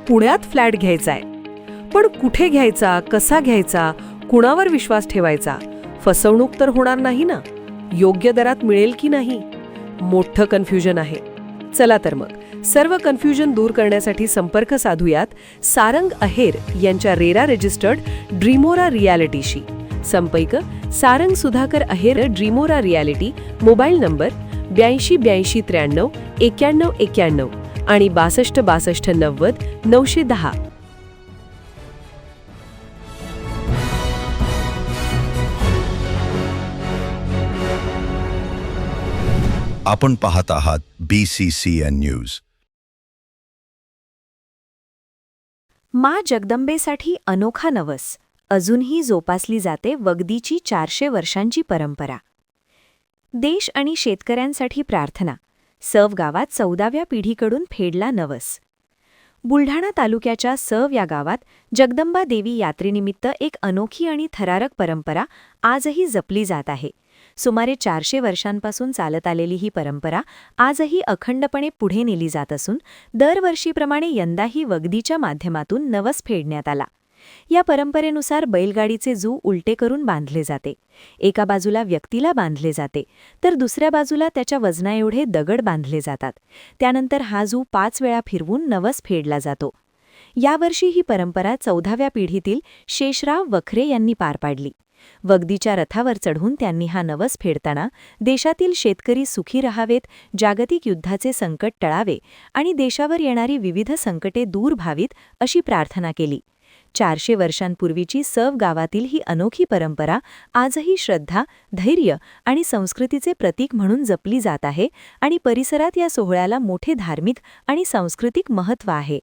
पुण्यात फ्लॅट घ्यायचाय. पण कुठे घ्यायचा, कसा घ्यायचा, कुणावर विश्वास ठेवायचा? फसवणूक तर होणार नाही ना? योग्य दरात मिळेल की नाही? मोठं कन्फ्युजन आहे. चला तर मग सर्व कन्फ्युजन दूर करण्यासाठी संपर्क साधूयात सारंग अहेर यांच्या रेरा रजिस्टर्ड ड्रीमोरा रियालिटीशी. संपर्क सारंग सुधाकर अहेर, ड्रीमोरा रियालिटी. मोबाईल नंबर 82 83 91 91 आणि 62 62 90 910. आपण पाहत आहात BCCN न्यूज. मा जगदंबेसाठी अनोखा नवस. अजूनही जोपासली जाते वगदीची 400 वर्षांची परंपरा. देश आणि शेतकऱ्यांसाठी प्रार्थना. सव गावात 14व्या पिढीकडून फेडला नवस. बुलढाणा तालुक्याच्या सव या गावात जगदंबा देवी यात्रेनिमित्त एक अनोखी आणि थरारक परंपरा आजही जपली जात आहे. सुमारे 400 वर्षांपासून चालत आलेली ही परंपरा आजही अखंडपणे पुढे नेली जात असून दरवर्षीप्रमाणे यंदाही वगदीच्या माध्यमातून नवस फेडण्यात आला. या परंपरेनुसार बैलगाडीचे जू उलटे करून बांधले जाते. एका बाजूला व्यक्तीला बांधले जाते तर दुसऱ्या बाजूला त्याच्या वजनाएवढे दगड बांधले जातात. त्यानंतर हा जू 5 वेळा फिरवून नवस फेडला जातो. यावर्षी ही परंपरा 14व्या पिढीतील शेषराव वखरे यांनी पार पाडली. वगदीच्या रथावर चढून त्यांनी हा नवस फेडताना देशातील शेतकरी सुखी राहावेत, जागतिक युद्धाचे संकट टळावे आणि देशावर येणारी विविध संकटे दूर व्हावीत अशी प्रार्थना केली. 400 वर्षांपूर्वीची सव गावातील ही अनोखी परंपरा आजही श्रद्धा, धैर्य आणि संस्कृतीचे प्रतीक म्हणून जपली जात आहे आणि परिसरात या सोहळ्याला मोठे धार्मिक आणि सांस्कृतिक महत्त्व आहे.